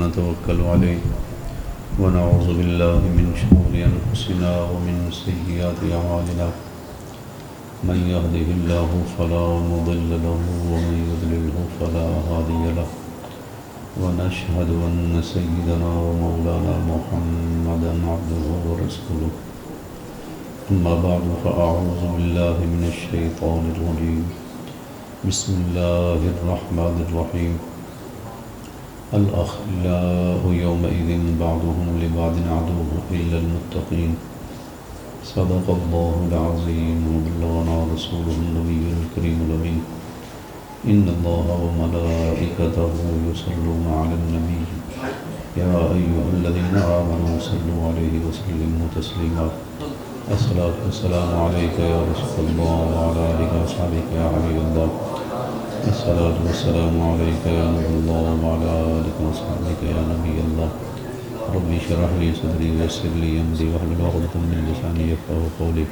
نتوكل عليه ونعوذ بالله من شرور أنفسنا ومن سيئات أعمالنا من يهده الله فلا مضل له ومن يضلله فلا هادي له ونشهد أن سيدنا ومولانا محمدا عبده ورسوله أما بعد فأعوذ بالله من الشيطان الرجيم بسم الله الرحمن الرحيم الأخلاء يومئذ بعضهم لبعض عدو إلا المتقين صدق الله العظيم وبلغنا رسوله النبي الكريم الأمين إن الله وملائكته يصلون على النبي يا أيها الذين آمنوا صلوا عليه وسلموا تسليما الصلاة والسلام عليك يا رسول الله وعلى آلك وصحبه يا حبيب الله الصلاة والسلام عليك يا نبي الله وعلى آلك وصحبه يا نبي الله ربي اشرح لي صدري ويسر لي أمري واحلل عقدة من لساني يفقهوا قولي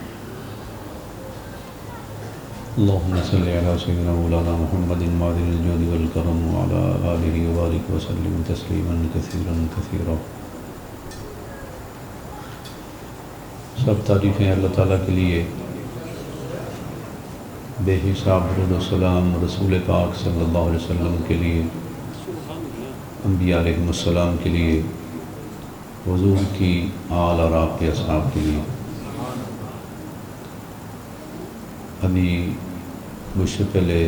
اللهم صل على سيدنا مولانا محمد معدن الجود والكرم وعلى آله وبارك وسلم تسليما كثيرا كثيرا. سب تعریفیں اللہ تعالیٰ کے لیے، بے حساب درود و سلام رسول پاک صلی اللہ علیہ وسلم کے لیے، انبیاء علیہ السلام کے لیے، حضور کی آل اور آپ کے اصحاب کے لیے. ابھی مجھ سے پہلے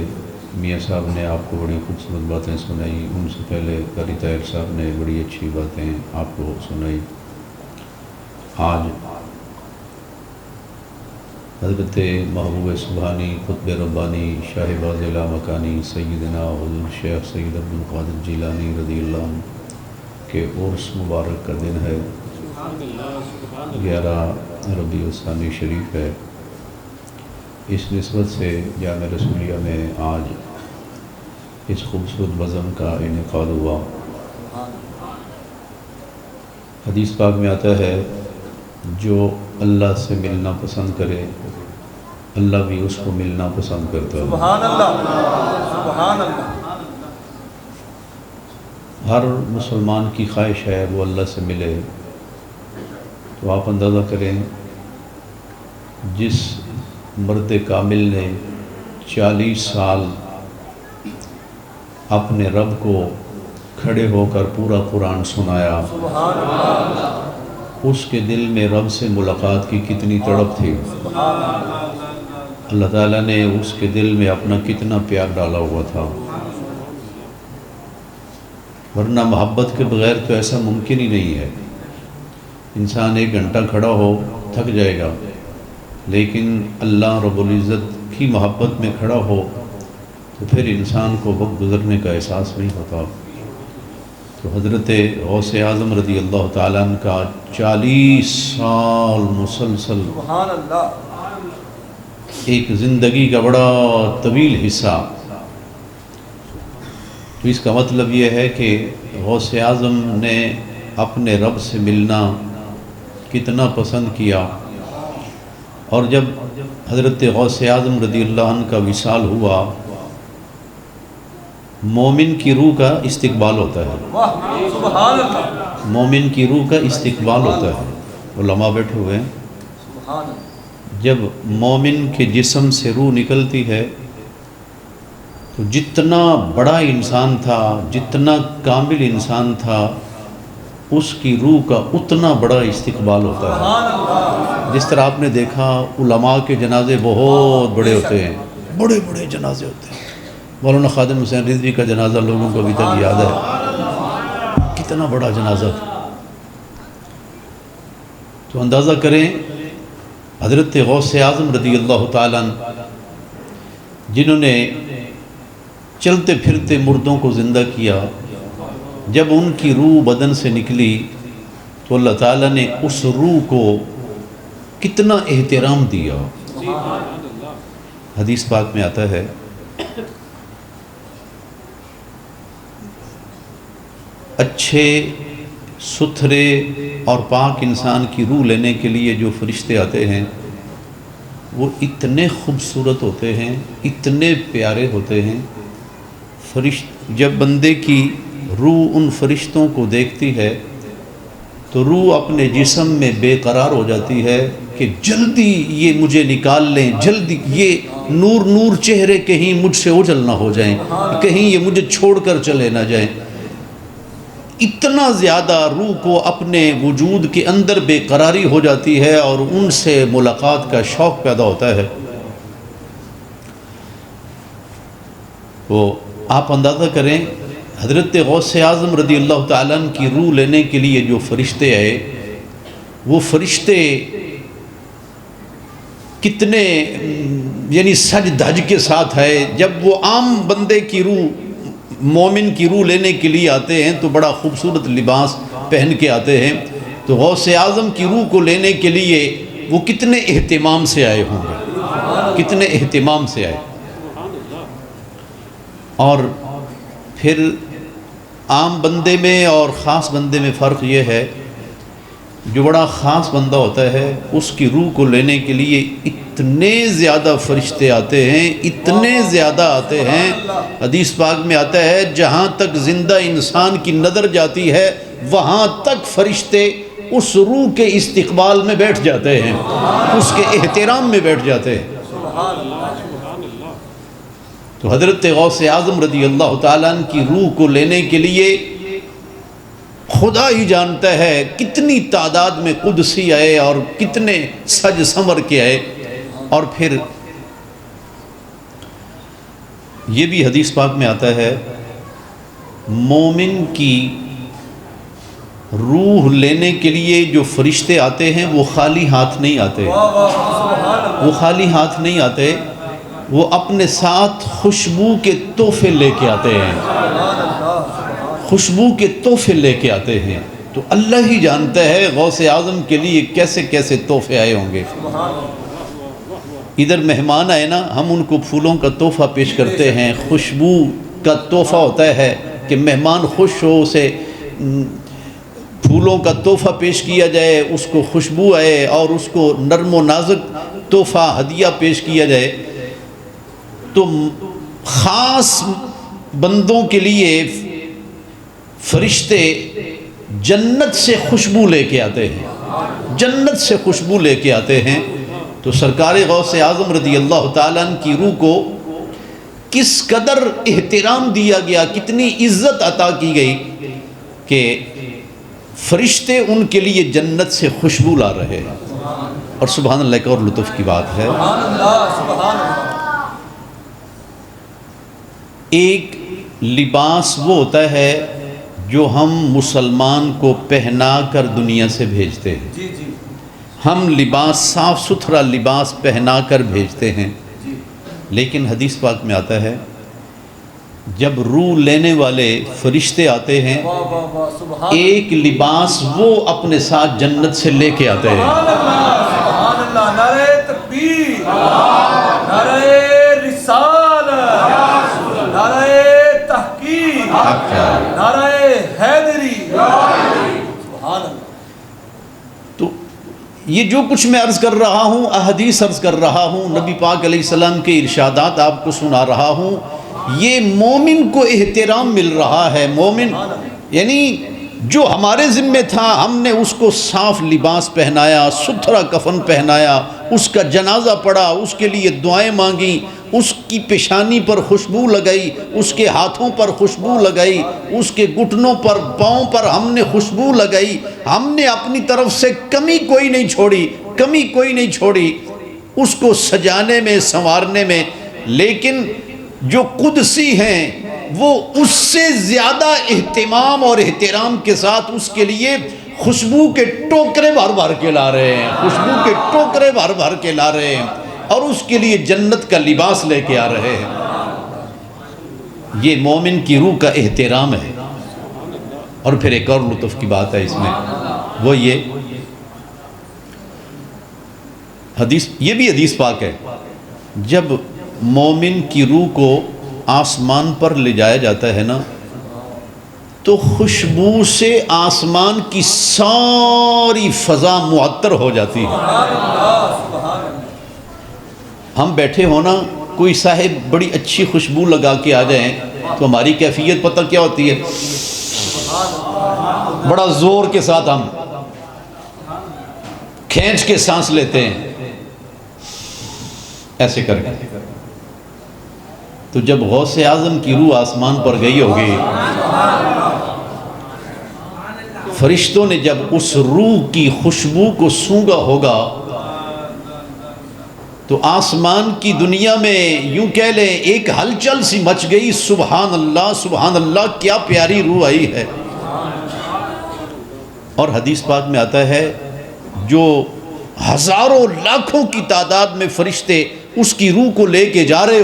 میاں صاحب نے آپ کو بڑی خوبصورت باتیں سنائی، ان سے پہلے قاری طاہر صاحب نے بڑی اچھی باتیں آپ کو سنائی. آج حضرت محبوب سبحانی قطب ربانی شاہ باز لامکانی سیدنا حضور شیخ سید عبدالقادر جیلانی رضی اللہ عنہ کے عرس مبارک کا دن ہے. 11 ربیع الثانی شریف ہے. اس نسبت سے جامع رسولیہ میں آج اس خوبصورت بزم کا انعقاد ہوا. حدیث پاک میں آتا ہے جو اللہ سے ملنا پسند کرے اللہ بھی اس کو ملنا پسند کرتا ہے. سبحان اللہ سبحان اللہ. ہر مسلمان کی خواہش ہے وہ اللہ سے ملے. تو آپ اندازہ کریں جس مرد کامل نے 40 سال اپنے رب کو کھڑے ہو کر پورا قرآن سنایا، سبحان اللہ. اس کے دل میں رب سے ملاقات کی کتنی تڑپ تھی. اللہ تعالیٰ نے اس کے دل میں اپنا کتنا پیار ڈالا ہوا تھا. ورنہ محبت کے بغیر تو ایسا ممکن ہی نہیں ہے. انسان 1 گھنٹہ کھڑا ہو تھک جائے گا، لیکن اللہ رب العزت کی محبت میں کھڑا ہو تو پھر انسان کو وقت گزرنے کا احساس نہیں ہوتا. تو حضرت غوث اعظم رضی اللہ تعالیٰ عنہ کا 40 سال مسلسل سبحان اللہ. ایک زندگی کا بڑا طویل حصہ. تو اس کا مطلب یہ ہے کہ غوث اعظم نے اپنے رب سے ملنا کتنا پسند کیا. اور جب حضرت غوث اعظم رضی اللہ عنہ کا وصال ہوا، مومن کی روح کا استقبال ہوتا ہے. سبحان اللہ. مومن کی روح کا استقبال ہوتا ہے. علماء بیٹھے ہوئے ہیں. سبحان اللہ. جب مومن کے جسم سے روح نکلتی ہے تو جتنا بڑا انسان تھا، جتنا کامل انسان تھا، اس کی روح کا اتنا بڑا استقبال ہوتا ہے. سبحان اللہ. جس طرح آپ نے دیکھا علماء کے جنازے بہت بڑے ہوتے ہیں، بڑے بڑے جنازے ہوتے ہیں. مولانا خادم حسین رضوی کا جنازہ لوگوں کو ابھی تک یاد ہے، کتنا بڑا جنازہ تھا. تو اندازہ کریں حضرت غوث اعظم رضی اللہ تعالیٰ عنہ جنہوں نے چلتے پھرتے مردوں کو زندہ کیا، جب ان کی روح بدن سے نکلی تو اللہ تعالیٰ نے اس روح کو کتنا احترام دیا. حدیث پاک میں آتا ہے اچھے ستھرے اور پاک انسان کی روح لینے کے لیے جو فرشتے آتے ہیں وہ اتنے خوبصورت ہوتے ہیں، اتنے پیارے ہوتے ہیں. جب بندے کی روح ان فرشتوں کو دیکھتی ہے تو روح اپنے جسم میں بے قرار ہو جاتی ہے کہ جلدی یہ مجھے نکال لیں، جلدی یہ نور نور چہرے کہیں مجھ سے اوجھل نہ ہو جائیں، کہیں یہ مجھے چھوڑ کر چلے نہ جائیں۔ اتنا زیادہ روح کو اپنے وجود کے اندر بے قراری ہو جاتی ہے اور ان سے ملاقات کا شوق پیدا ہوتا ہے۔ وہ آپ اندازہ کریں، حضرت غوث اعظم رضی اللہ تعالیٰ عنہ کی روح لینے کے لیے جو فرشتے آئے، وہ فرشتے کتنے یعنی سج دھج کے ساتھ آئے۔ جب وہ عام بندے کی روح، مومن کی روح لینے کے لیے آتے ہیں تو بڑا خوبصورت لباس پہن کے آتے ہیں، تو غوث اعظم کی روح کو لینے کے لیے وہ کتنے اہتمام سے آئے ہوں گے، کتنے اہتمام سے آئے۔ اور پھر عام بندے میں اور خاص بندے میں فرق یہ ہے، جو بڑا خاص بندہ ہوتا ہے اس کی روح کو لینے کے لیے اتنے زیادہ فرشتے آتے ہیں، اتنے زیادہ آتے ہیں، حدیث پاک میں آتا ہے جہاں تک زندہ انسان کی نظر جاتی ہے وہاں تک فرشتے اس روح کے استقبال میں بیٹھ جاتے ہیں، اس کے احترام میں بیٹھ جاتے ہیں۔ تو حضرت غوث اعظم رضی اللہ تعالیٰ عنہ کی روح کو لینے کے لیے خدا ہی جانتا ہے کتنی تعداد میں قدسی آئے اور کتنے سج سمر کے آئے۔ اور پھر یہ بھی حدیث پاک میں آتا ہے، مومن کی روح لینے کے لیے جو فرشتے آتے ہیں وہ خالی ہاتھ نہیں آتے، وہ خالی ہاتھ نہیں آتے، وہ اپنے ساتھ خوشبو کے تحفے لے کے آتے ہیں، خوشبو کے تحفے لے کے آتے ہیں۔ تو اللہ ہی جانتا ہے غوث اعظم کے لیے کیسے کیسے تحفے آئے ہوں گے۔ ادھر مہمان آئے نا، ہم ان کو پھولوں کا تحفہ پیش کرتے ہیں، خوشبو کا تحفہ ہوتا ہے کہ مہمان خوش ہو، اسے پھولوں کا تحفہ پیش کیا جائے، اس کو خوشبو آئے اور اس کو نرم و نازک تحفہ ہدیہ پیش کیا جائے۔ تو خاص بندوں کے لیے فرشتے جنت سے خوشبو لے کے آتے ہیں، جنت سے خوشبو لے کے آتے ہیں۔ تو سرکار غوث اعظم رضی اللہ تعالیٰ عنہ کی روح کو کس قدر احترام دیا گیا، کتنی عزت عطا کی گئی کہ فرشتے ان کے لیے جنت سے خوشبو لا رہے ہیں۔ اور سبحان اللہ کا اور لطف کی بات ہے، ایک لباس وہ ہوتا ہے جو ہم مسلمان کو پہنا کر دنیا سے بھیجتے ہیں، ہم لباس صاف ستھرا لباس پہنا کر بھیجتے ہیں، لیکن حدیث پاک میں آتا ہے جب روح لینے والے فرشتے آتے ہیں ایک لباس وہ اپنے ساتھ جنت سے لے کے آتے ہیں۔ سبحان اللہ، نعرہ تکبیر، نعرہ رسالت، نعرہ تحقیق، نعرہ حیدری، سبحان اللہ۔ تو یہ جو کچھ میں عرض کر رہا ہوں، احادیث عرض کر رہا ہوں، نبی پاک علیہ السلام کے ارشادات آپ کو سنا رہا ہوں، یہ مومن کو احترام مل رہا ہے۔ مومن یعنی جو ہمارے ذمہ تھا، ہم نے اس کو صاف لباس پہنایا، ستھرا کفن پہنایا، اس کا جنازہ پڑھا، اس کے لیے دعائیں مانگیں، اس کی پیشانی پر خوشبو لگائی، اس کے ہاتھوں پر خوشبو لگائی، اس کے گھٹنوں پر، پاؤں پر ہم نے خوشبو لگائی، ہم نے اپنی طرف سے کمی کوئی نہیں چھوڑی، کمی کوئی نہیں چھوڑی اس کو سجانے میں، سنوارنے میں۔ لیکن جو قدسی ہیں وہ اس سے زیادہ اہتمام اور احترام کے ساتھ اس کے لیے خوشبو کے ٹوکرے بھر بھر کے لا رہے ہیں، خوشبو کے ٹوکرے بھر بھر کے لا رہے ہیں اور اس کے لیے جنت کا لباس لے کے آ رہے ہیں۔ یہ مومن کی روح کا احترام ہے۔ اور پھر ایک اور لطف کی بات ہے اس میں، وہ یہ حدیث، یہ بھی حدیث پاک ہے، جب مومن کی روح کو آسمان پر لے جایا جاتا ہے نا تو خوشبو سے آسمان کی ساری فضا معطر ہو جاتی ہے۔ ہم بیٹھے ہونا، کوئی صاحب بڑی اچھی خوشبو لگا کے آ جائیں تو ہماری کیفیت پتہ کیا ہوتی ہے؟ بڑا زور کے ساتھ ہم کھینچ کے سانس لیتے ہیں ایسے کر کے. تو جب غوث اعظم کی روح آسمان پر گئی ہوگی، فرشتوں نے جب اس روح کی خوشبو کو سونگا ہوگا تو آسمان کی دنیا میں یوں کہہ لیں ایک ہلچل سی مچ گئی. سبحان اللہ، کیا پیاری روح آئی ہے. اور حدیث پاک میں آتا ہے جو ہزاروں لاکھوں کی تعداد میں فرشتے اس کی روح کو لے کے جا رہے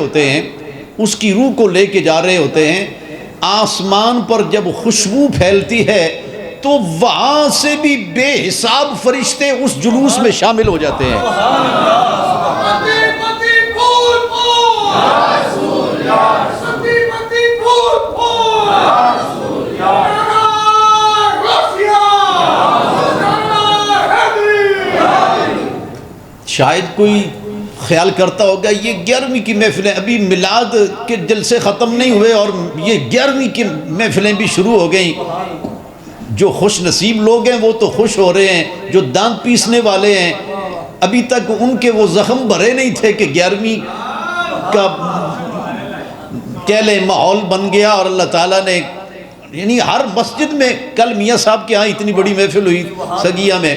ہوتے ہیں، آسمان پر جب خوشبو پھیلتی ہے تو وہاں سے بھی بے حساب فرشتے اس جلوس میں شامل ہو جاتے ہیں. شاید کوئی خیال کرتا ہوگا یہ 11ویں کی محفلیں، ابھی میلاد کے جلسے ختم نہیں ہوئے اور یہ 11ویں کی محفلیں بھی شروع ہو گئیں. جو خوش نصیب لوگ ہیں وہ تو خوش ہو رہے ہیں، جو دانت پیسنے والے ہیں ابھی تک ان کے وہ زخم بھرے نہیں تھے کہ 11ویں کا کہہ لیں ماحول بن گیا. اور اللہ تعالیٰ نے یعنی ہر مسجد میں، کل میاں صاحب کے ہاں اتنی بڑی محفل ہوئی سگیا میں،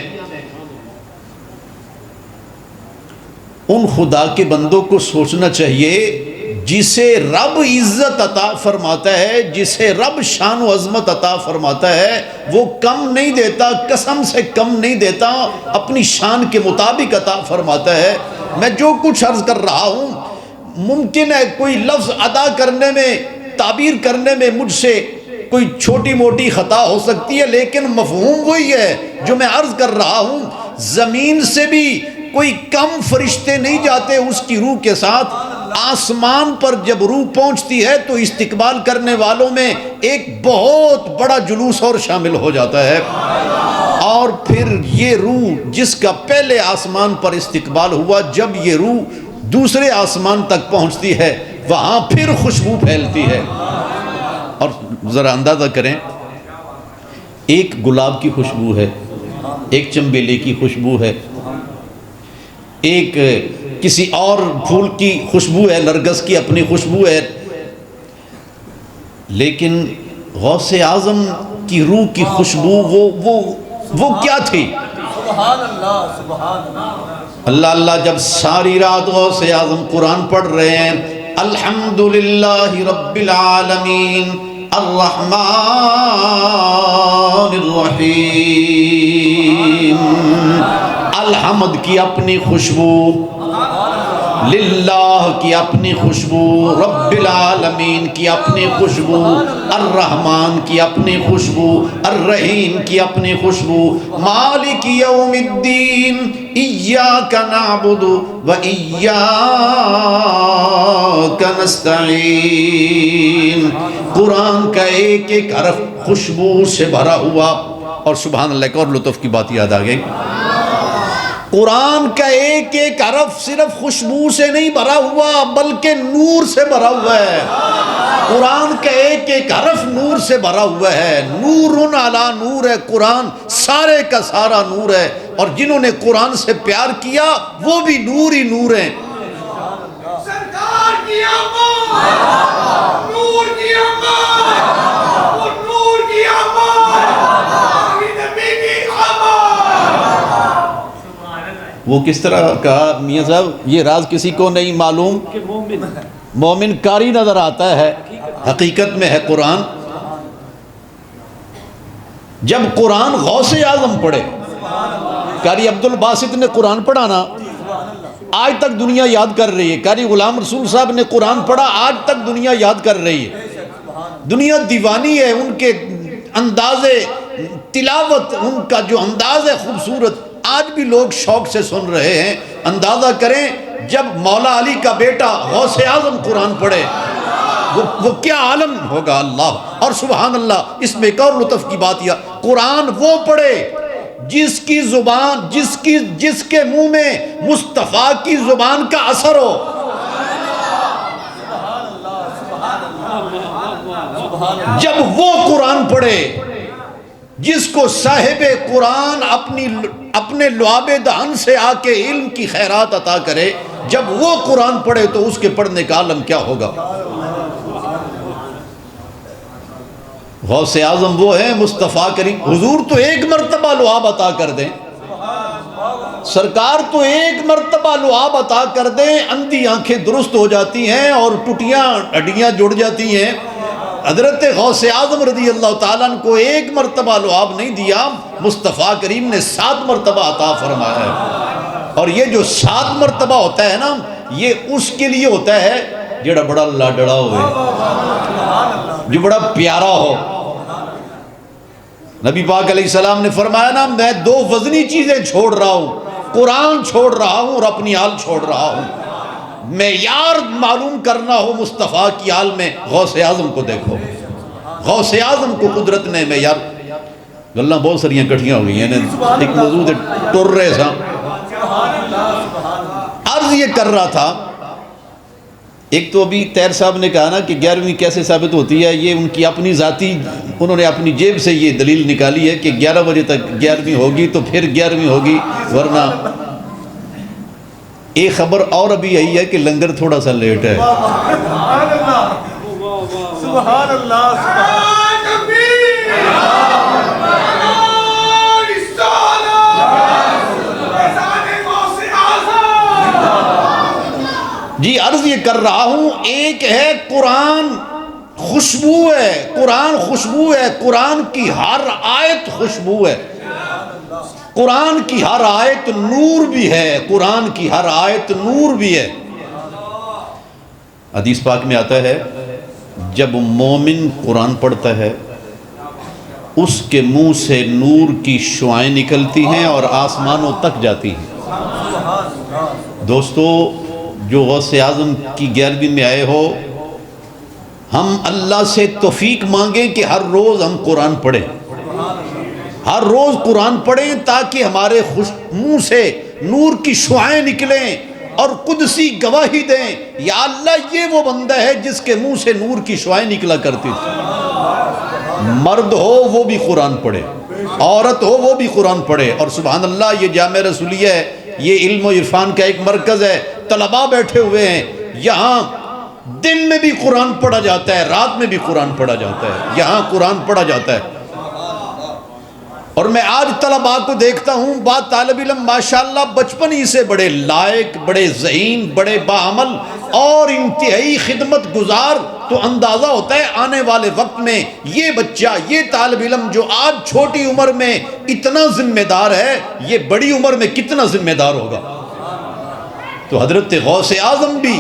ان خدا کے بندوں کو سوچنا چاہیے جسے رب عزت عطا فرماتا ہے، جسے رب شان و عظمت عطا فرماتا ہے، وہ کم نہیں دیتا، قسم سے کم نہیں دیتا، اپنی شان کے مطابق عطا فرماتا ہے. میں جو کچھ عرض کر رہا ہوں ممکن ہے کوئی لفظ ادا کرنے میں، تعبیر کرنے میں مجھ سے کوئی چھوٹی موٹی خطا ہو سکتی ہے، لیکن مفہوم وہی ہے جو میں عرض کر رہا ہوں. زمین سے بھی کوئی کم فرشتے نہیں جاتے اس کی روح کے ساتھ. آسمان پر جب روح پہنچتی ہے تو استقبال کرنے والوں میں ایک بہت بڑا جلوس اور شامل ہو جاتا ہے. اور پھر یہ روح جس کا پہلے آسمان پر استقبال ہوا، جب یہ روح دوسرے آسمان تک پہنچتی ہے وہاں پھر خوشبو پھیلتی ہے. اور ذرا اندازہ کریں، ایک گلاب کی خوشبو ہے، ایک چنبیلے کی خوشبو ہے، ایک کسی اور پھول کی خوشبو ہے، نرگس کی اپنی خوشبو ہے، لیکن غوث اعظم کی روح کی خوشبو وہ کیا تھی؟ سبحان اللہ، سبحان اللہ. اللہ اللہ جب ساری رات غوث اعظم قرآن پڑھ رہے ہیں، الحمدللہ رب العالمین الرحمن الرحیم، الحمد کی اپنی خوشبو، للہ کی اپنی خوشبو، رب العالمین کی اپنی خوشبو، الرحمن کی اپنی خوشبو، الرحیم کی اپنی خوشبو، مالک یوم الدین ایاک نعبد و ایاک نستعین. قرآن کا ایک ایک حرف خوشبو سے بھرا ہوا. اور سبحان اللہ، ایک اور لطف کی بات یاد آ گئی، قرآن کا ایک ایک حرف صرف خوشبو سے نہیں بھرا ہوا بلکہ نور سے بھرا ہوا ہے. قرآن کا ایک ایک حرف نور سے بھرا ہوا ہے. نور علی نور ہے قرآن، سارے کا سارا نور ہے. اور جنہوں نے قرآن سے پیار کیا وہ بھی نور ہی نور ہیں. سرکار کی آمد، نور کی آمد، وہ نور کی آمد، نبی کی آمد. وہ کس طرح کہا میاں صاحب، یہ راز کسی کو نہیں معلوم کہ مومن کاری نظر آتا ہے، حقیقت میں ہے قرآن. جب قرآن غوث اعظم پڑھے، قاری عبد الباسط نے قرآن پڑھا نا، آج تک دنیا یاد کر رہی ہے. قاری غلام رسول صاحب نے قرآن پڑھا، آج تک دنیا یاد کر رہی ہے. دنیا دیوانی ہے ان کے انداز تلاوت، ان کا جو انداز ہے خوبصورت، آج بھی لوگ شوق سے سن رہے ہیں. اندازہ کریں جب مولا علی کا بیٹا غوث اعظم قرآن پڑھے وہ کیا عالم ہوگا. اللہ اور سبحان اللہ. اس میں ایک اور لطف کی بات یہ، قرآن وہ پڑھے جس کی زبان، جس کے منہ میں مصطفیٰ کی زبان کا اثر ہو. جب وہ قرآن پڑھے جس کو صاحب قرآن اپنے لعاب دہن سے آ کے علم کی خیرات عطا کرے، جب وہ قرآن پڑھے تو اس کے پڑھنے کا عالم کیا ہوگا؟ غوث اعظم وہ ہیں مصطفیٰ کریم، حضور تو ایک مرتبہ لعاب عطا کر دیں، سرکار تو ایک مرتبہ لعاب عطا کر دیں، اندھی آنکھیں درست ہو جاتی ہیں اور ٹوٹیاں ہڈیاں جڑ جاتی ہیں۔ حضرت غوث اعظم رضی اللہ تعالیٰ عنہ کو ایک مرتبہ لعاب نہیں دیا، مصطفیٰ کریم نے 7 مرتبہ عطا فرمایا ہے۔ اور یہ جو 7 مرتبہ ہوتا ہے نا، یہ اس کے لیے ہوتا ہے جڑا بڑا لاڈڑا ہوئے، جو بڑا پیارا ہو۔ نبی پاک علیہ السلام نے فرمایا نا، میں 2 وزنی چیزیں چھوڑ رہا ہوں، قرآن چھوڑ رہا ہوں اور اپنی آل چھوڑ رہا ہوں۔ معیار معلوم کرنا ہو مصطفیٰ کی آل میں، غوث اعظم کو دیکھو۔ غوث اعظم کو قدرت نے معیار، گلہ بہت ساریاں کٹھیاں ہوئی ہیں، ایک موضوع دے ٹر رہے سا۔ عرض یہ کر رہا تھا، ایک تو ابھی طاہر صاحب نے کہا نا کہ 11ویں کیسے ثابت ہوتی ہے، یہ ان کی اپنی ذاتی، انہوں نے اپنی جیب سے یہ دلیل نکالی ہے کہ 11 بجے تک 11ویں ہوگی تو پھر 11ویں ہوگی، ورنہ ایک خبر اور ابھی یہی ہے کہ لنگر تھوڑا سا لیٹ ہے۔ سبحان اللہ، جی عرض یہ کر رہا ہوں، ایک ہے قرآن خوشبو ہے، قرآن خوشبو ہے، قرآن کی ہر آیت خوشبو ہے، قرآن کی ہر آیت نور بھی ہے، قرآن کی ہر آیت نور بھی ہے۔ حدیث پاک میں آتا ہے جب مومن قرآن پڑھتا ہے اس کے منہ سے نور کی شعائیں نکلتی ہیں اور آسمانوں تک جاتی ہیں۔ دوستو، جو غوث اعظم کی 11ویں میں آئے ہو، ہم اللہ سے توفیق مانگیں کہ ہر روز ہم قرآن پڑھیں، ہر روز قرآن پڑھیں تاکہ ہمارے منہ سے نور کی شعائیں نکلیں اور قدسی گواہی دیں، یا اللہ یہ وہ بندہ ہے جس کے منہ سے نور کی شعائیں نکلا کرتی تھی۔ مرد ہو وہ بھی قرآن پڑھے، عورت ہو وہ بھی قرآن پڑھے۔ اور سبحان اللہ، یہ جامعہ رسولیہ ہے، یہ علم و عرفان کا ایک مرکز ہے، طلباء بیٹھے ہوئے ہیں یہاں، دن میں بھی قرآن پڑھا جاتا ہے، رات میں بھی قرآن پڑھا جاتا ہے، یہاں قرآن پڑھا جاتا ہے۔ اور میں آج طلباء کو دیکھتا ہوں، بعض طالب علم ماشاءاللہ بچپن ہی سے بڑے لائق، بڑے ذہین، بڑے باعمل اور انتہائی خدمت گزار، تو اندازہ ہوتا ہے آنے والے وقت میں یہ بچہ، یہ طالب علم جو آج چھوٹی عمر میں اتنا ذمہ دار ہے، یہ بڑی عمر میں کتنا ذمہ دار ہوگا۔ تو حضرت غوث اعظم بھی،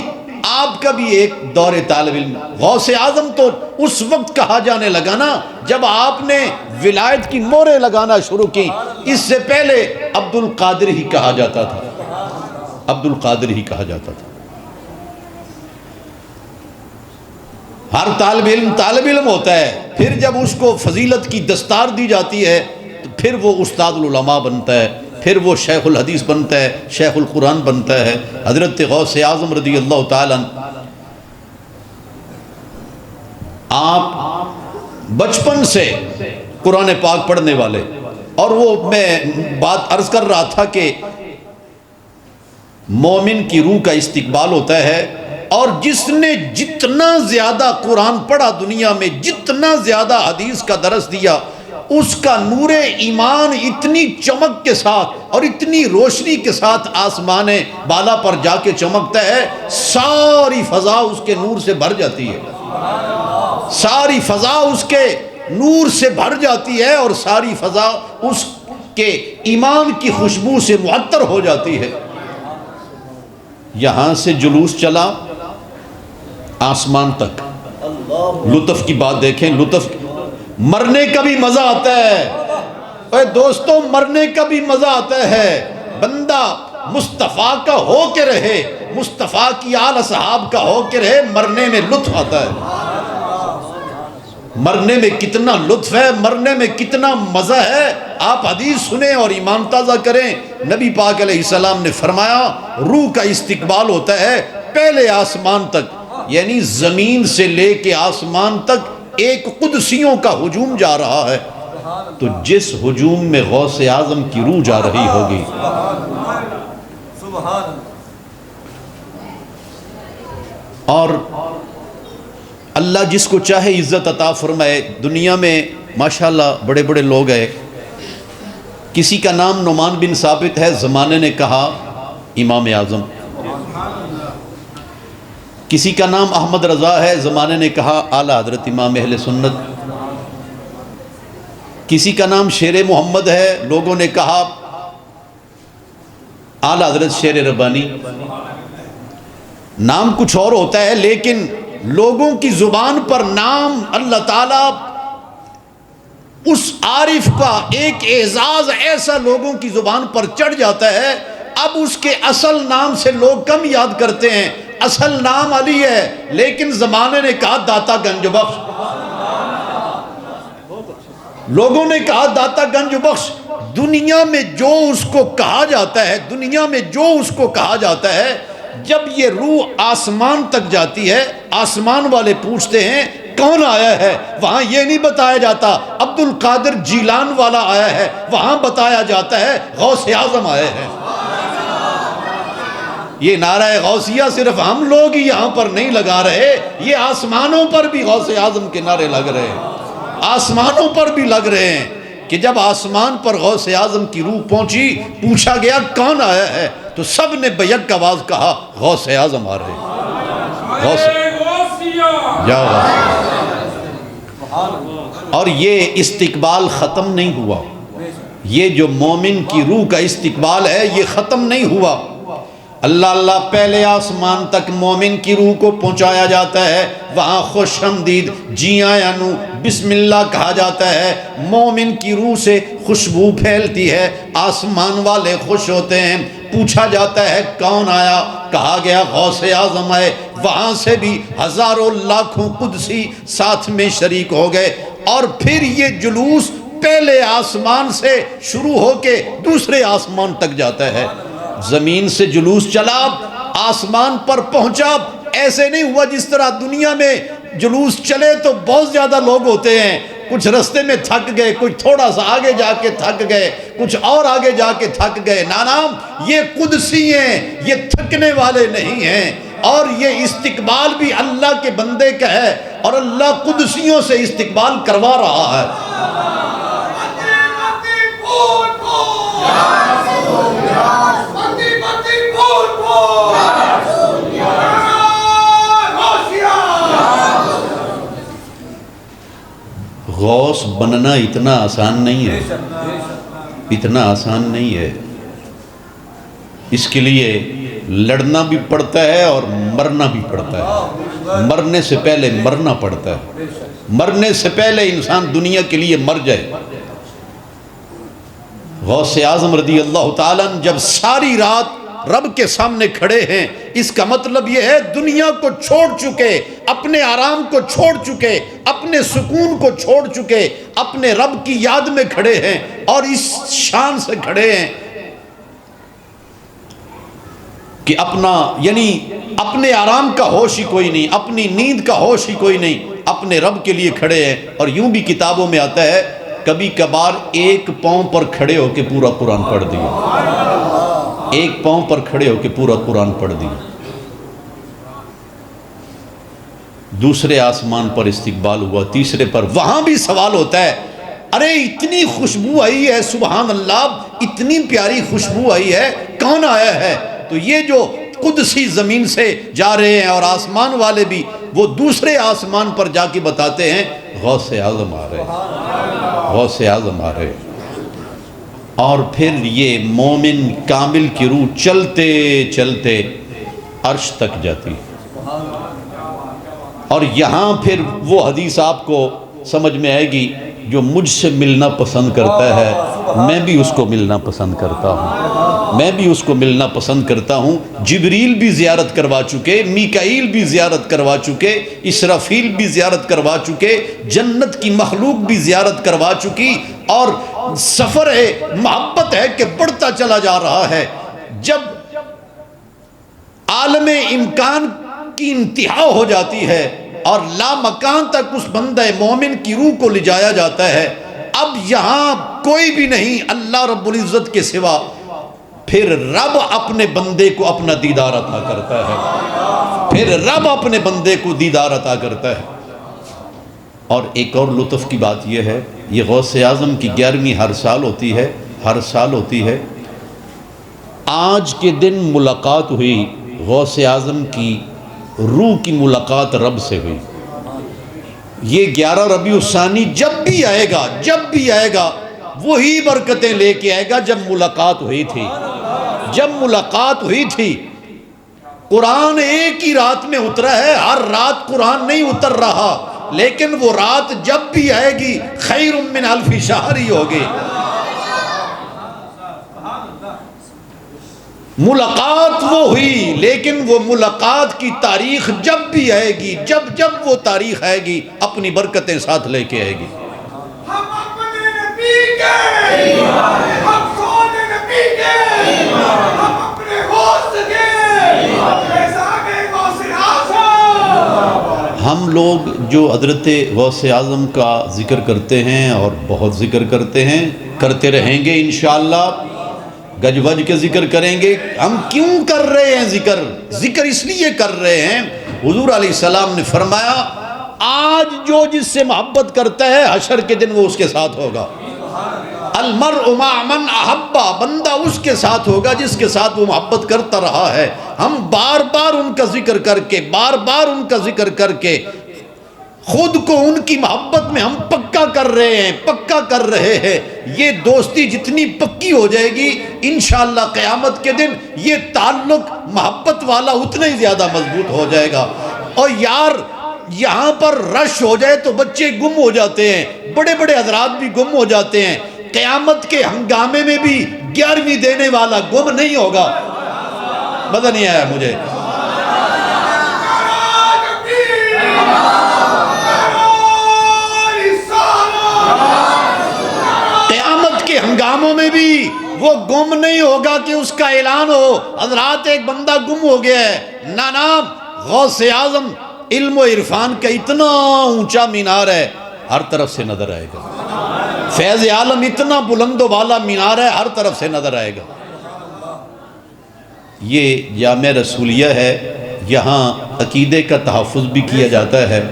آپ کا بھی ایک دور طالب علم، غوث اعظم تو اس وقت کہا جانے لگا نا جب آپ نے ولایت کی مورے لگانا شروع کی، اس سے پہلے عبد القادر ہی کہا جاتا تھا، عبد القادر ہی کہا جاتا تھا۔ ہر طالب علم ہوتا ہے، پھر جب اس کو فضیلت کی دستار دی جاتی ہے تو پھر وہ استاد العلماء بنتا ہے، پھر وہ شیخ الحدیث بنتا ہے، شیخ القرآن بنتا ہے۔ حضرت غوث اعظم رضی اللہ تعالیٰ آپ بچپن سے قرآن پاک پڑھنے والے، اور وہ میں بات عرض کر رہا تھا کہ مومن کی روح کا استقبال ہوتا ہے، اور جس نے جتنا زیادہ قرآن پڑھا دنیا میں، جتنا زیادہ حدیث کا درس دیا، اس کا نور ایمان اتنی چمک کے ساتھ اور اتنی روشنی کے ساتھ آسمان بالا پر جا کے چمکتا ہے، ساری فضا اس کے نور سے بھر جاتی ہے، ساری فضا اس کے نور سے بھر جاتی ہے، اور ساری فضا اس کے ایمان کی خوشبو سے معطر ہو جاتی ہے۔ یہاں سے جلوس چلا آسمان تک، لطف کی بات دیکھیں، لطف، مرنے کا بھی مزہ آتا ہے، اے دوستو مرنے کا بھی مزہ آتا ہے، بندہ مصطفیٰ کا ہو کے رہے، مصطفیٰ کی آل اصحاب کا ہو کے رہے، مرنے میں لطف آتا ہے، مرنے میں کتنا لطف ہے، مرنے میں کتنا مزہ ہے۔ آپ حدیث سنیں اور ایمان تازہ کریں، نبی پاک علیہ السلام نے فرمایا روح کا استقبال ہوتا ہے پہلے آسمان تک، یعنی زمین سے لے کے آسمان تک ایک قدسیوں کا ہجوم جا رہا ہے، تو جس ہجوم میں غوث اعظم کی روح جا رہی ہوگی، اور اللہ جس کو چاہے عزت عطا فرمائے۔ دنیا میں ماشاءاللہ بڑے بڑے لوگ ہیں، کسی کا نام نعمان بن ثابت ہے، زمانے نے کہا امام اعظم، کسی کا نام احمد رضا ہے، زمانے نے کہا اعلیٰ حضرت امام اہل سنت، کسی کا نام شیر محمد ہے، لوگوں نے کہا اعلیٰ حضرت شیر ربانی۔ نام کچھ اور ہوتا ہے، لیکن لوگوں کی زبان پر نام اللہ تعالیٰ اس عارف کا ایک اعزاز ایسا لوگوں کی زبان پر چڑھ جاتا ہے، اب اس کے اصل نام سے لوگ کم یاد کرتے ہیں۔ اصل نام علی ہے، لیکن زمانے نے کہا داتا گنج بخش، لوگوں نے کہا داتا گنج بخش۔ دنیا میں جو اس کو کہا جاتا ہے، دنیا میں جو اس کو کہا جاتا ہے، جب یہ روح آسمان تک جاتی ہے، آسمان والے پوچھتے ہیں کون آیا ہے، وہاں یہ نہیں بتایا جاتا عبد القادر جیلان والا آیا ہے، وہاں بتایا جاتا ہے غوث اعظم آئے ہیں۔ یہ نعرہ غوثیہ صرف ہم لوگ ہی یہاں پر نہیں لگا رہے، یہ آسمانوں پر بھی غوث اعظم کے نعرے لگ رہے ہیں، آسمانوں پر بھی لگ رہے ہیں، کہ جب آسمان پر غوث اعظم کی روح پہنچی، پوچھا گیا کون آیا ہے، تو سب نے بیک آواز کہا غوث اعظم آ رہے ہیں، یا غوثیہ۔ اور یہ استقبال ختم نہیں ہوا، یہ جو مومن کی روح کا استقبال ہے یہ ختم نہیں ہوا۔ اللہ اللہ پہلے آسمان تک مومن کی روح کو پہنچایا جاتا ہے، وہاں خوش آمدید جی آیا نو بسم اللہ کہا جاتا ہے، مومن کی روح سے خوشبو پھیلتی ہے، آسمان والے خوش ہوتے ہیں، پوچھا جاتا ہے کون آیا، کہا گیا غوث اعظم آئے، وہاں سے بھی ہزاروں لاکھوں قدسی ساتھ میں شریک ہو گئے، اور پھر یہ جلوس پہلے آسمان سے شروع ہو کے دوسرے آسمان تک جاتا ہے۔ زمین سے جلوس چلا، آسمان پر پہنچا، ایسے نہیں ہوا جس طرح دنیا میں جلوس چلے تو بہت زیادہ لوگ ہوتے ہیں، کچھ رستے میں تھک گئے، کچھ تھوڑا سا آگے جا کے تھک گئے، کچھ اور آگے جا کے تھک گئے۔ نام یہ قدسی ہیں، یہ تھکنے والے نہیں ہیں، اور یہ استقبال بھی اللہ کے بندے کا ہے، اور اللہ قدسیوں سے استقبال کروا رہا ہے۔ غوث بننا اتنا آسان نہیں ہے، اتنا آسان نہیں ہے، اس کے لیے لڑنا بھی پڑتا ہے اور مرنا بھی پڑتا ہے، مرنے سے پہلے مرنا پڑتا ہے، مرنے سے پہلے انسان دنیا کے لیے مر جائے۔ غوث اعظم رضی اللہ تعالیٰ جب ساری رات رب کے سامنے کھڑے ہیں، اس کا مطلب یہ ہے دنیا کو چھوڑ چکے، اپنے آرام کو چھوڑ چکے، اپنے سکون کو چھوڑ چکے، اپنے رب کی یاد میں کھڑے ہیں، اور اس شان سے کھڑے ہیں کہ اپنے آرام کا ہوش ہی کوئی نہیں، اپنی نیند کا ہوش ہی کوئی نہیں، اپنے رب کے لیے کھڑے ہیں۔ اور یوں بھی کتابوں میں آتا ہے کبھی کبھار ایک پاؤں پر کھڑے ہو کے پورا قرآن پڑھ دیا، ایک پاؤں پر کھڑے ہو کے پورا قرآن پڑھ دیا۔ دوسرے آسمان پر استقبال ہوا، تیسرے پر، وہاں بھی سوال ہوتا ہے، ارے اتنی خوشبو آئی ہے، سبحان اللہ، اتنی پیاری خوشبو آئی ہے، کون آیا ہے؟ تو یہ جو قدسی زمین سے جا رہے ہیں اور آسمان والے بھی، وہ دوسرے آسمان پر جا کے بتاتے ہیں غوث اعظم آ رہے ہیں، غوث اعظم آ رہے ہیں۔ اور پھر یہ مومن کامل کی روح چلتے چلتے عرش تک جاتی، اور یہاں پھر وہ حدیث آپ کو سمجھ میں آئے گی، جو مجھ سے ملنا پسند کرتا ہے میں بھی اس کو ملنا پسند کرتا ہوں، میں بھی اس کو ملنا پسند کرتا ہوں۔ جبریل بھی زیارت کروا چکے، میکائیل بھی زیارت کروا چکے، اسرافیل بھی زیارت کروا چکے، جنت کی مخلوق بھی زیارت کروا چکی، اور سفر ہے، محبت ہے کہ بڑھتا چلا جا رہا ہے۔ جب عالم امکان کی انتہا ہو جاتی ہے اور لا مکان تک اس بندہ مومن کی روح کو لے جایا جاتا ہے۔ اب یہاں کوئی بھی نہیں اللہ رب العزت کے سوا، پھر رب اپنے بندے کو اپنا دیدار عطا کرتا ہے، پھر رب اپنے بندے کو دیدار عطا کرتا ہے۔ اور ایک اور لطف کی بات یہ ہے، یہ غوث اعظم کی 11ویں ہر سال ہوتی ہے۔ آج کے دن ملاقات ہوئی، غوث اعظم کی روح کی ملاقات رب سے ہوئی۔ یہ 11 ربیع الثانی جب بھی آئے گا وہی برکتیں لے کے آئے گا جب ملاقات ہوئی تھی۔ قرآن ایک ہی رات میں اترا ہے، ہر رات قرآن نہیں اتر رہا، لیکن وہ رات جب بھی آئے گی خیر من الف شہر ہی ہوگی۔ ملاقات وہ ہوئی، لیکن وہ ملاقات کی تاریخ جب بھی آئے گی، جب وہ تاریخ آئے گی اپنی برکتیں ساتھ لے کے آئے گی۔ ہم اپنے نبی کے، ہم سونے نبی کے، ہم اپنے غوث کے، پیزانے غوث اعظم۔ ہم لوگ جو حضرت غوث اعظم کا ذکر کرتے ہیں اور بہت ذکر کرتے ہیں، کرتے رہیں گے انشاءاللہ، گج وج کے ذکر کریں گے۔ ہم کیوں کر رہے ہیں ذکر اس لیے کر رہے ہیں، حضور علیہ السلام نے فرمایا آج جو جس سے محبت کرتا ہے حشر کے دن وہ اس کے ساتھ ہوگا۔ المرء مع من احب، بندہ اس کے ساتھ ہوگا جس کے ساتھ وہ محبت کرتا رہا ہے۔ ہم بار بار ان کا ذکر کر کے خود کو ان کی محبت میں ہم پکا کر رہے ہیں۔ یہ دوستی جتنی پکی ہو جائے گی انشاءاللہ قیامت کے دن یہ تعلق محبت والا اتنا ہی زیادہ مضبوط ہو جائے گا۔ اور یار یہاں پر رش ہو جائے تو بچے گم ہو جاتے ہیں، بڑے بڑے حضرات بھی گم ہو جاتے ہیں۔ قیامت کے ہنگامے میں بھی 11ویں دینے والا گم نہیں ہوگا۔ مزہ نہیں آیا مجھے؟ ہنگاموں میں بھی وہ گم نہیں ہوگا کہ اس کا اعلان ہو حضرات ایک بندہ گم ہو گیا ہے۔ نام غوث اعظم علم و عرفان کا اتنا اونچا مینار ہے، ہر طرف سے نظر آئے گا۔ فیض عالم اتنا بلند و بالا مینار ہے، ہر طرف سے نظر آئے گا۔ یہ جامع رسولیہ ہے، یہاں عقیدے کا تحفظ بھی کیا جاتا ہے،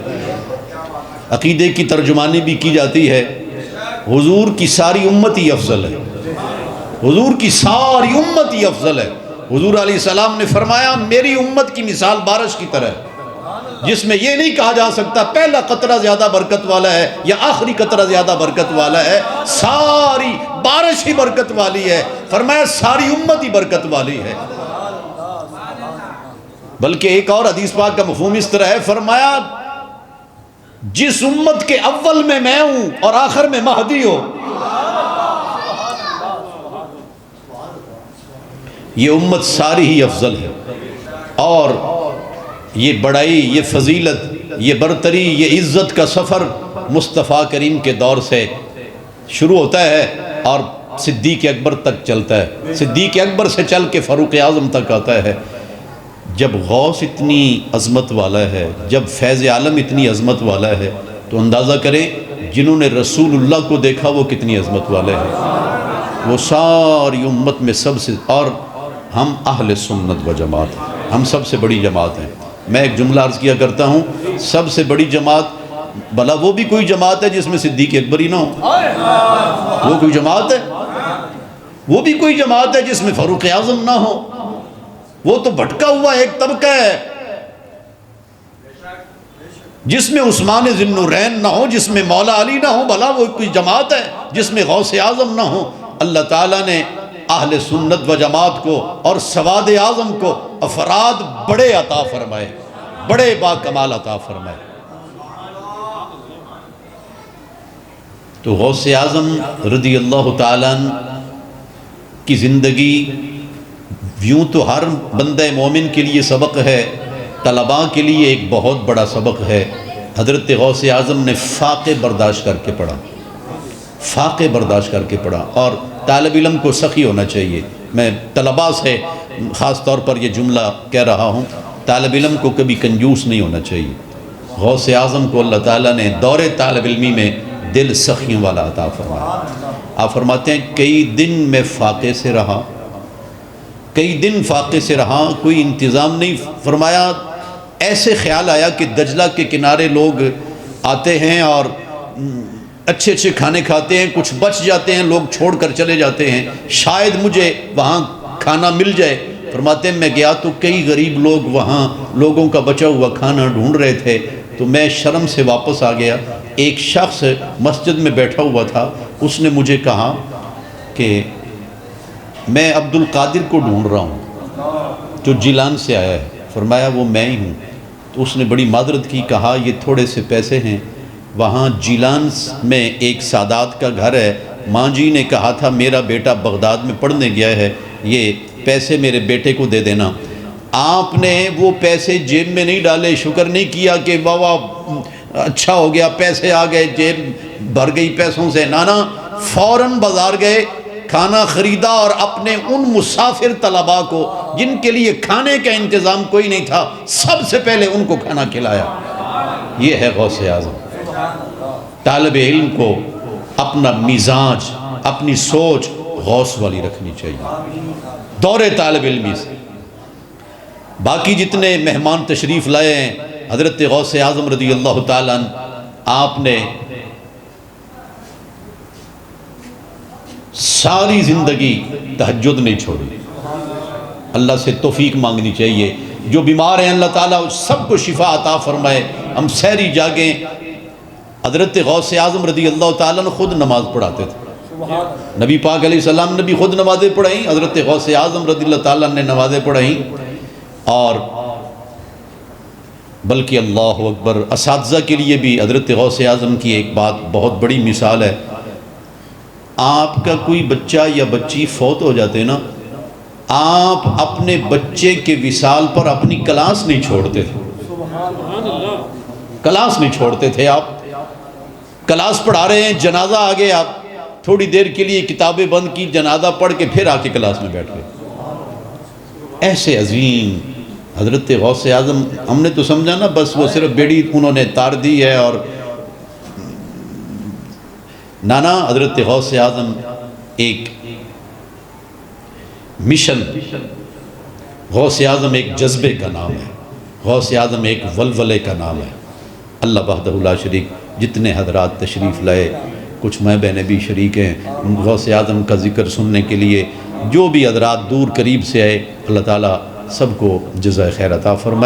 عقیدے کی ترجمانی بھی کی جاتی ہے۔ حضور کی ساری امت ہی افضل ہے، حضور کی ساری امت ہی افضل ہے۔ حضور علیہ السلام نے فرمایا میری امت کی مثال بارش کی طرح ہے، جس میں یہ نہیں کہا جا سکتا پہلا قطرہ زیادہ برکت والا ہے یا آخری قطرہ زیادہ برکت والا ہے، ساری بارش ہی برکت والی ہے۔ فرمایا ساری امت ہی برکت والی ہے۔ بلکہ ایک اور حدیث پاک کا مفہوم اس طرح ہے، فرمایا جس امت کے اول میں ہوں اور آخر میں مہدی ہو، یہ امت ساری ہی افضل ہے۔ اور یہ بڑائی، یہ فضیلت، یہ برتری، یہ عزت کا سفر مصطفیٰ کریم کے دور سے شروع ہوتا ہے اور صدیق اکبر تک چلتا ہے، صدیق اکبر سے چل کے فاروق اعظم تک آتا ہے۔ جب غوث اتنی عظمت والا ہے، جب فیض عالم اتنی عظمت والا ہے، تو اندازہ کریں جنہوں نے رسول اللہ کو دیکھا وہ کتنی عظمت والے ہیں۔ وہ ساری امت میں سب سے، اور ہم اہل سنت و جماعت ہیں، ہم سب سے بڑی جماعت ہیں۔ میں ایک جملہ عرض کیا کرتا ہوں، سب سے بڑی جماعت، بھلا وہ بھی کوئی جماعت ہے جس میں صدیق اکبر ہی نہ ہو؟ وہ کوئی جماعت ہے؟ وہ بھی کوئی جماعت ہے جس میں فاروق اعظم نہ ہو؟ وہ تو بھٹکا ہوا ایک طبقہ ہے جس میں عثمان ذی النورین نہ ہو، جس میں مولا علی نہ ہو، بھلا وہ کوئی جماعت ہے جس میں غوث اعظم نہ ہو؟ اللہ تعالیٰ نے اہل سنت و جماعت کو اور سواد اعظم کو افراد بڑے عطا فرمائے، بڑے با کمال عطا فرمائے۔ تو غوث اعظم رضی اللہ تعالیٰ کی زندگی یوں تو ہر بندہ مومن کے لیے سبق ہے، طلباء کے لیے ایک بہت بڑا سبق ہے۔ حضرت غوث اعظم نے فاقے برداشت کر کے پڑھا، فاقے برداشت کر کے پڑھا۔ اور طالب علم کو سخی ہونا چاہیے، میں طلباء سے خاص طور پر یہ جملہ کہہ رہا ہوں، طالب علم کو کبھی کنجوس نہیں ہونا چاہیے۔ غوث اعظم کو اللہ تعالیٰ نے دور طالب علمی میں دل سخیوں والا عطا فرمایا۔ آپ فرماتے ہیں کئی دن میں فاقے سے رہا، کئی دن فاقے سے رہا، کوئی انتظام نہیں فرمایا۔ ایسے خیال آیا کہ دجلہ کے کنارے لوگ آتے ہیں اور اچھے اچھے کھانے کھاتے ہیں، کچھ بچ جاتے ہیں، لوگ چھوڑ کر چلے جاتے ہیں، شاید مجھے وہاں کھانا مل جائے۔ فرماتے ہیں میں گیا تو کئی غریب لوگ وہاں لوگوں کا بچا ہوا کھانا ڈھونڈ رہے تھے، تو میں شرم سے واپس آ گیا۔ ایک شخص مسجد میں بیٹھا ہوا تھا، اس نے مجھے کہا کہ میں عبد القادر کو ڈھونڈ رہا ہوں جو جیلان سے آیا ہے۔ فرمایا وہ میں ہی ہوں۔ تو اس نے بڑی معذرت کی، کہا یہ تھوڑے سے پیسے ہیں، وہاں جیلان میں ایک سادات کا گھر ہے، ماں جی نے کہا تھا میرا بیٹا بغداد میں پڑھنے گیا ہے، یہ پیسے میرے بیٹے کو دے دینا۔ آپ نے وہ پیسے جیب میں نہیں ڈالے، شکر نہیں کیا کہ واہ واہ اچھا ہو گیا پیسے آ گئے، جیب بھر گئی پیسوں سے، نانا فوراً بازار گئے، کھانا خریدا اور اپنے ان مسافر طلباء کو جن کے لیے کھانے کا انتظام کوئی نہیں تھا، سب سے پہلے ان کو کھانا کھلایا۔ یہ ہے غوث اعظم۔ طالب علم کو اپنا مزاج، اپنی سوچ غوث والی رکھنی چاہیے دور طالب علمی سے۔ باقی جتنے مہمان تشریف لائے ہیں، حضرت غوث اعظم رضی اللہ تعالیٰ عنہ، آپ نے ساری زندگی تہجد نہیں چھوڑی۔ اللہ سے توفیق مانگنی چاہیے، جو بیمار ہیں اللہ تعالیٰ سب کو شفا عطا فرمائے، ہم سحری جاگیں۔ حضرت غوث اعظم رضی اللہ تعالیٰ عنہ خود نماز پڑھاتے تھے، نبی پاک علیہ السلام نے بھی خود نمازیں پڑھائیں، حضرت غوث اعظم رضی اللہ تعالیٰ نے نمازیں پڑھائیں، اور بلکہ اللہ اکبر اساتذہ کے لیے بھی حضرت غوث اعظم کی ایک بات بہت بڑی مثال ہے۔ آپ کا کوئی بچہ یا بچی فوت ہو جاتے نا، آپ اپنے بچے کے وصال پر اپنی کلاس نہیں چھوڑتے تھے، کلاس نہیں چھوڑتے تھے۔ آپ کلاس پڑھا رہے ہیں، جنازہ آ گئے، آپ تھوڑی دیر کے لیے کتابیں بند کی، جنازہ پڑھ کے پھر آ کے کلاس میں بیٹھ گئے۔ ایسے عظیم حضرت غوث اعظم، ہم نے تو سمجھا نا بس وہ صرف بیڑی انہوں نے تار دی ہے، اور نانا حضرت غوث اعظم ایک مشن، غوث اعظم ایک جذبے کا نام ہے، غوث اعظم ایک ولولے کا نام ہے۔ اللہ وحدہ لا شریک، جتنے حضرات تشریف لائے، کچھ ماں بہنیں بھی شریک ہیں غوث اعظم کا ذکر سننے کے لیے، جو بھی حضرات دور قریب سے آئے، اللہ تعالیٰ سب کو جزائے خیر عطا فرمائے۔